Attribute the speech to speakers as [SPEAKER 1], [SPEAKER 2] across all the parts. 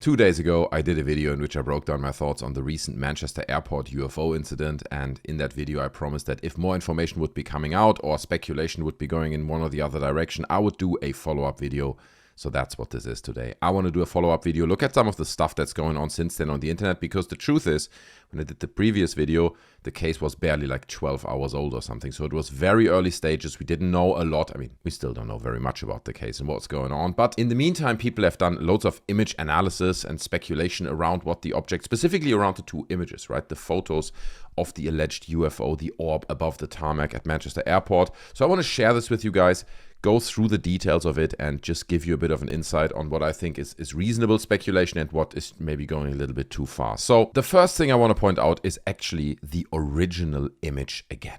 [SPEAKER 1] 2 days ago, I did a video in which I broke down my thoughts on the recent Manchester airport UFO incident, and in that video I promised that if more information would be coming out or speculation would be going in one or the other direction, I would do a follow-up video. So that's what this is today. I want to do a follow-up video, look at some of the stuff that's going on since then on the internet, because the truth is, when I did the previous video, the case was barely like 12 hours old or something. So it was very early stages. We didn't know a lot. I mean, we still don't know very much about the case and what's going on. But in the meantime, people have done loads of image analysis and speculation around what the object, specifically around the two images, right? The photos of the alleged UFO, the orb above the tarmac at Manchester Airport. So I want to share this with you guys, go through the details of it, and just give you a bit of an insight on what I think is reasonable speculation and what is maybe going a little bit too far. So the first thing I want to point out is actually the original image again.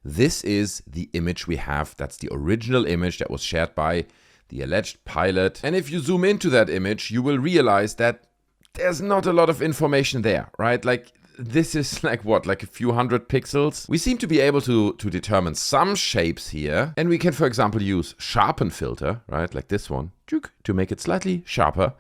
[SPEAKER 1] This is the image we have. That's the original image that was shared by the alleged pilot. And if you zoom into that image, you will realize that there's not a lot of information there, right? Like, this is like what, like a few hundred pixels? We seem to be able to determine some shapes here. And we can, for example, use sharpen filter, right? Like this one, to make it slightly sharper.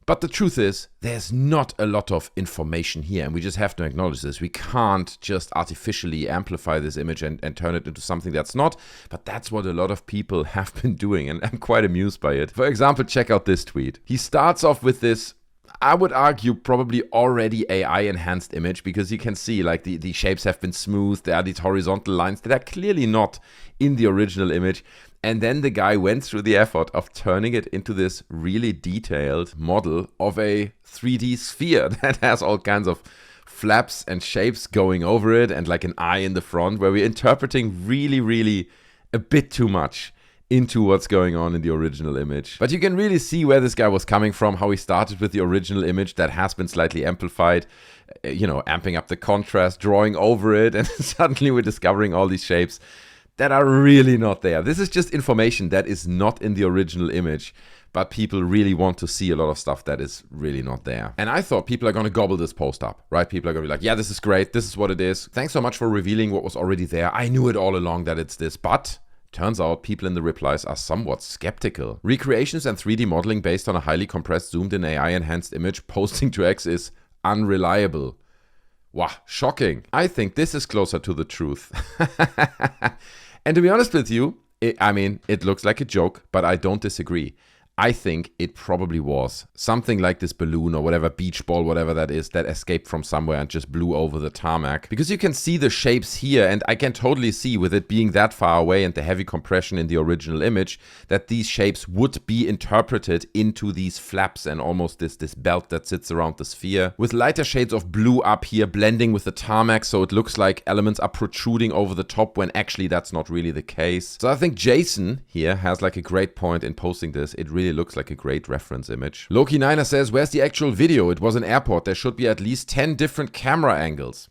[SPEAKER 1] But the truth is, there's not a lot of information here. And we just have to acknowledge this. We can't just artificially amplify this image and turn it into something that's not. But that's what a lot of people have been doing. And I'm quite amused by it. For example, check out this tweet. He starts off with this, I would argue, probably already AI enhanced image, because you can see like the shapes have been smoothed. There are these horizontal lines that are clearly not in the original image. And then the guy went through the effort of turning it into this really detailed model of a 3D sphere that has all kinds of flaps and shapes going over it and like an eye in the front, where we're interpreting really a bit too much into what's going on in the original image. But you can really see where this guy was coming from, how he started with the original image that has been slightly amplified, amping up the contrast, drawing over it, and suddenly we're discovering all these shapes that are really not there. This is just information that is not in the original image, but people really want to see a lot of stuff that is really not there. And I thought people are going to gobble this post up, right? People are going to be like, yeah, this is great. This is what it is. Thanks so much for revealing what was already there. I knew it all along that it's this, but turns out people in the replies are somewhat skeptical. Recreations and 3D modeling based on a highly compressed, zoomed-in AI-enhanced image posting to X is unreliable. Wow, shocking. I think this is closer to the truth. And to be honest with you, it looks like a joke, but I don't disagree. I think it probably was something like this balloon or whatever, beach ball, whatever that is, that escaped from somewhere and just blew over the tarmac. Because you can see the shapes here, and I can totally see, with it being that far away and the heavy compression in the original image, that these shapes would be interpreted into these flaps and almost this belt that sits around the sphere, with lighter shades of blue up here blending with the tarmac, so it looks like elements are protruding over the top when actually that's not really the case. So I think Jason here has like a great point in posting this. It really looks like a great reference image. Loki Niner says, where's the actual video? It was an airport. There should be at least 10 different camera angles.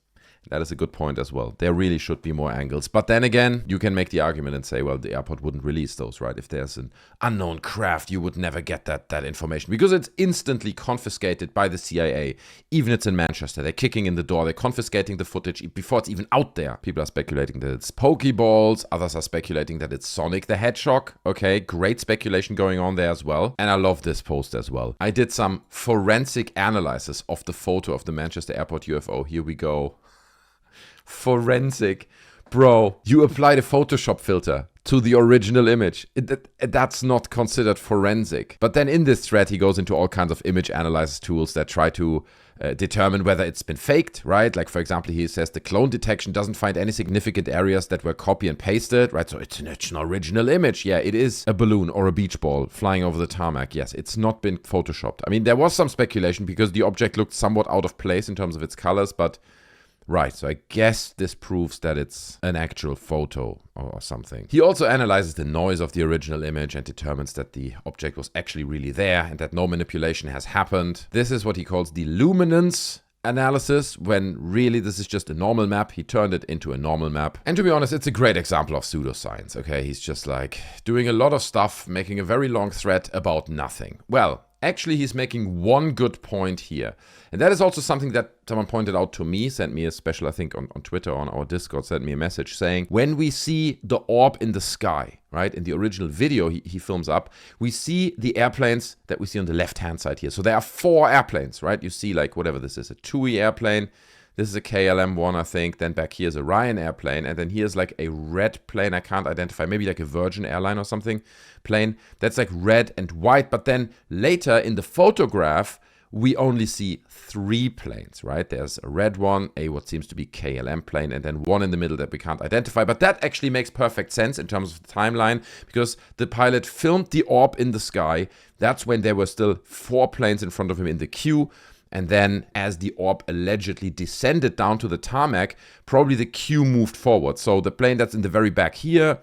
[SPEAKER 1] That is a good point as well. There really should be more angles. But then again, you can make the argument and say, well, the airport wouldn't release those, right? If there's an unknown craft, you would never get that information, because it's instantly confiscated by the CIA. Even it's in Manchester. They're kicking in the door. They're confiscating the footage before it's even out there. People are speculating that it's Pokeballs. Others are speculating that it's Sonic the Hedgehog. Okay, great speculation going on there as well. And I love this post as well. I did some forensic analysis of the photo of the Manchester Airport UFO. Here we go. Forensic. Bro, you applied a Photoshop filter to the original image. That's not considered forensic. But then in this thread, he goes into all kinds of image analysis tools that try to determine whether it's been faked, right? Like, for example, he says the clone detection doesn't find any significant areas that were copy and pasted, right? So it's an original image. Yeah, it is a balloon or a beach ball flying over the tarmac. Yes, it's not been photoshopped. I mean, there was some speculation because the object looked somewhat out of place in terms of its colors, but right, so I guess this proves that it's an actual photo or something. He also analyzes the noise of the original image and determines that the object was actually really there and that no manipulation has happened. This is what he calls the luminance analysis, when really this is just a normal map. He turned it into a normal map. And to be honest, it's a great example of pseudoscience, okay? He's just like doing a lot of stuff, making a very long thread about nothing. Well, actually he's making one good point here. And that is also something that someone pointed out to me, sent me a special, I think on Twitter, on our Discord, sent me a message saying, when we see the orb in the sky, right, in the original video he films up, we see the airplanes that we see on the left-hand side here. So there are 4 airplanes, right? You see like whatever this is, a TUI airplane. This is a KLM-1, I think. Then back here's a Ryan airplane. And then here's like a red plane I can't identify. Maybe like a Virgin airline or something plane. That's like red and white. But then later in the photograph, we only see 3 planes, right? There's a red one, a what seems to be KLM plane, and then one in the middle that we can't identify. But that actually makes perfect sense in terms of the timeline, because the pilot filmed the orb in the sky. That's when there were still 4 planes in front of him in the queue. And then as the orb allegedly descended down to the tarmac, probably the queue moved forward. So the plane that's in the very back here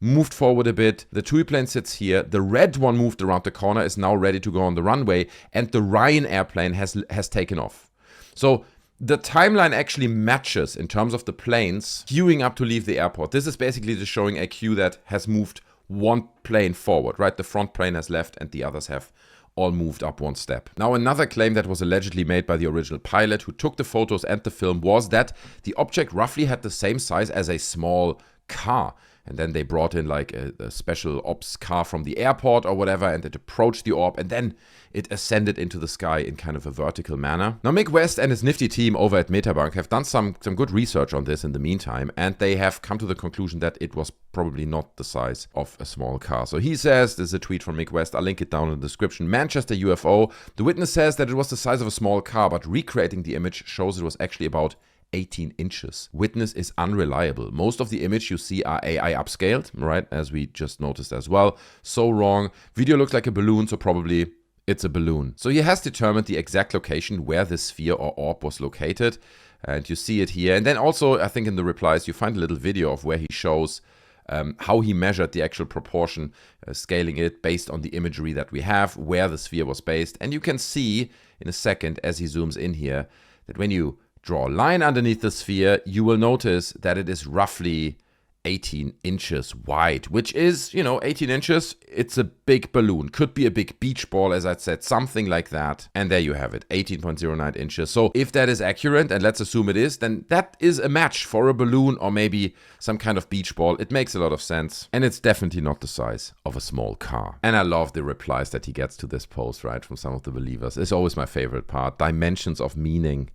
[SPEAKER 1] moved forward a bit. The TUI plane sits here. The red one moved around the corner, is now ready to go on the runway. And the Ryan airplane has taken off. So the timeline actually matches in terms of the planes queuing up to leave the airport. This is basically just showing a queue that has moved one plane forward, right? The front plane has left and the others have all moved up one step. Now, another claim that was allegedly made by the original pilot who took the photos and the film was that the object roughly had the same size as a small car. And then they brought in like a special ops car from the airport or whatever, and it approached the orb, and then it ascended into the sky in kind of a vertical manner. Now, Mick West and his nifty team over at Metabunk have done some good research on this in the meantime, and they have come to the conclusion that it was probably not the size of a small car. So he says, this is a tweet from Mick West, I'll link it down in the description, Manchester UFO. The witness says that it was the size of a small car, but recreating the image shows it was actually about 18 inches. Witness is unreliable. Most of the image you see are AI upscaled, right? As we just noticed as well. So wrong. Video looks like a balloon, so probably it's a balloon. So he has determined the exact location where the sphere or orb was located. And you see it here. And then also, I think in the replies, you find a little video of where he shows how he measured the actual proportion, scaling it based on the imagery that we have, where the sphere was based. And you can see in a second, as he zooms in here, that when you draw a line underneath the sphere, you will notice that it is roughly 18 inches wide, which is, 18 inches. It's a big balloon. Could be a big beach ball, as I said, something like that. And there you have it, 18.09 inches. So if that is accurate, and let's assume it is, then that is a match for a balloon or maybe some kind of beach ball. It makes a lot of sense. And it's definitely not the size of a small car. And I love the replies that he gets to this post, right, from some of the believers. It's always my favorite part. Dimensions of meaning.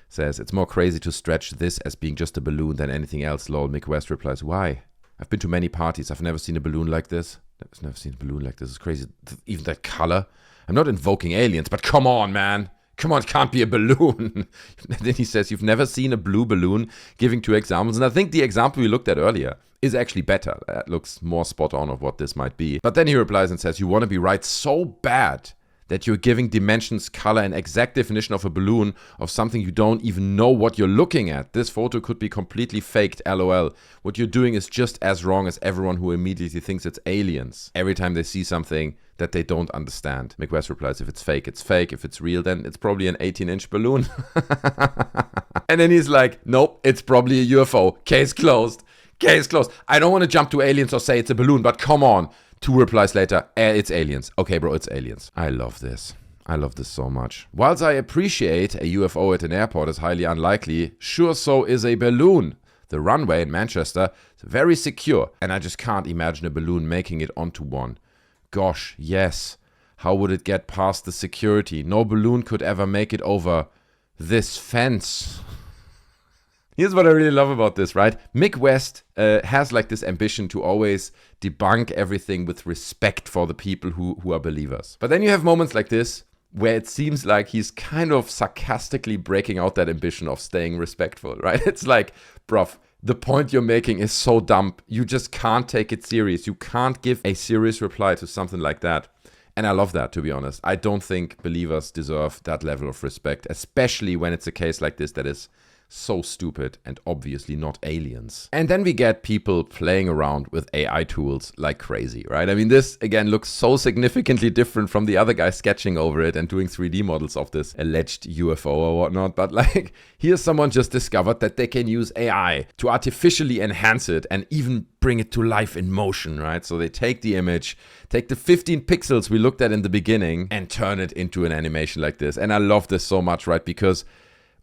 [SPEAKER 1] Says, it's more crazy to stretch this as being just a balloon than anything else. Lol. Mick West replies, why? I've been to many parties. I've never seen a balloon like this. I've never seen a balloon like this. It's crazy. Even that color. I'm not invoking aliens, but come on, man. Come on, it can't be a balloon. Then he says, you've never seen a blue balloon, giving 2 examples. And I think the example we looked at earlier is actually better. That looks more spot on of what this might be. But then he replies and says, you want to be right so bad that you're giving dimensions, color, and exact definition of a balloon of something you don't even know what you're looking at. This photo could be completely faked, lol. What you're doing is just as wrong as everyone who immediately thinks it's aliens every time they see something that they don't understand. Mick West replies, if it's fake, it's fake. If it's real, then it's probably an 18-inch balloon. And then he's like, nope, it's probably a UFO. Case closed. Case closed. I don't want to jump to aliens or say it's a balloon, but come on. 2 replies later, it's aliens. Okay, bro, it's aliens. I love this. I love this so much. Whilst I appreciate a UFO at an airport is highly unlikely, sure so is a balloon. The runway in Manchester is very secure, and I just can't imagine a balloon making it onto one. Gosh, yes. How would it get past the security? No balloon could ever make it over this fence. Here's what I really love about this, right? Mick West has like this ambition to always debunk everything with respect for the people who are believers. But then you have moments like this where it seems like he's kind of sarcastically breaking out that ambition of staying respectful, right? It's like, bruv, the point you're making is so dumb. You just can't take it serious. You can't give a serious reply to something like that. And I love that, to be honest. I don't think believers deserve that level of respect, especially when it's a case like this that is So stupid and obviously not aliens. And then we get people playing around with AI tools like crazy, right? I mean, this again looks so significantly different from the other guy sketching over it and doing 3D models of this alleged UFO or whatnot. But like, here's someone just discovered that they can use AI to artificially enhance it and even bring it to life in motion, right? So they take the image, take the 15 pixels we looked at in the beginning and turn it into an animation like this. And I love this so much, right? Because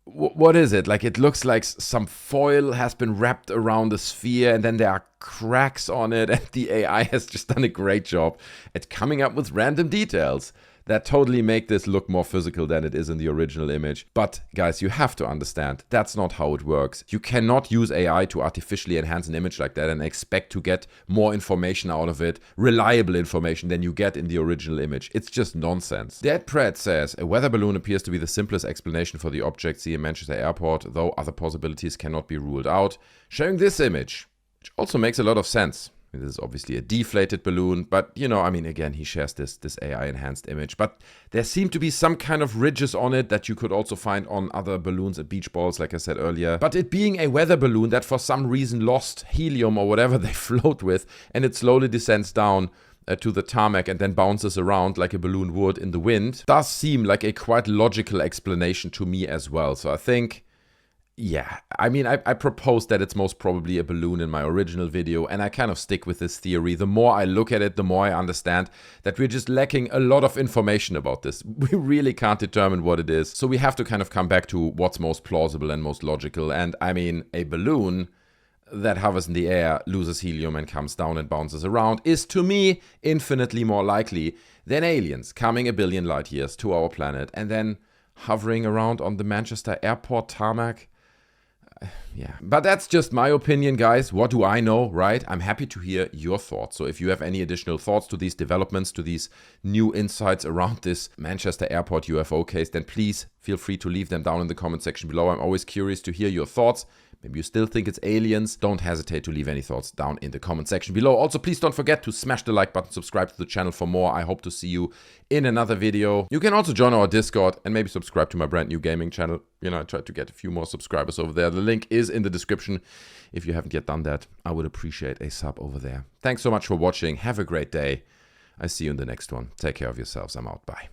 [SPEAKER 1] what is it? Like, it looks like some foil has been wrapped around the sphere and then there are cracks on it, and the AI has just done a great job at coming up with random details that totally make this look more physical than it is in the original image. But guys, you have to understand, that's not how it works. You cannot use AI to artificially enhance an image like that and expect to get more information out of it, reliable information, than you get in the original image. It's just nonsense. Dead Pratt says, a weather balloon appears to be the simplest explanation for the object seen in Manchester Airport, though other possibilities cannot be ruled out. Showing this image, which also makes a lot of sense. This is obviously a deflated balloon, but you know, I mean, again, he shares this AI enhanced image, but there seem to be some kind of ridges on it that you could also find on other balloons at beach balls, like I said earlier. But it being a weather balloon that for some reason lost helium or whatever they float with, and it slowly descends down to the tarmac and then bounces around like a balloon would in the wind, does seem like a quite logical explanation to me as well. So I think, yeah, I mean, I proposed that it's most probably a balloon in my original video, and I kind of stick with this theory. The more I look at it, the more I understand that we're just lacking a lot of information about this. We really can't determine what it is. So we have to kind of come back to what's most plausible and most logical. And I mean, a balloon that hovers in the air, loses helium and comes down and bounces around is, to me, infinitely more likely than aliens coming a billion light years to our planet and then hovering around on the Manchester airport tarmac. Yeah, but that's just my opinion, guys. What do I know, right? I'm happy to hear your thoughts. So if you have any additional thoughts to these developments, to these new insights around this Manchester Airport UFO case, then please feel free to leave them down in the comment section below. I'm always curious to hear your thoughts. Maybe you still think it's aliens. Don't hesitate to leave any thoughts down in the comment section below. Also, please don't forget to smash the like button, subscribe to the channel for more. I hope to see you in another video. You can also join our Discord and maybe subscribe to my brand new gaming channel. You know, I tried to get a few more subscribers over there. The link is in the description. If you haven't yet done that, I would appreciate a sub over there. Thanks so much for watching. Have a great day. I see you in the next one. Take care of yourselves. I'm out. Bye.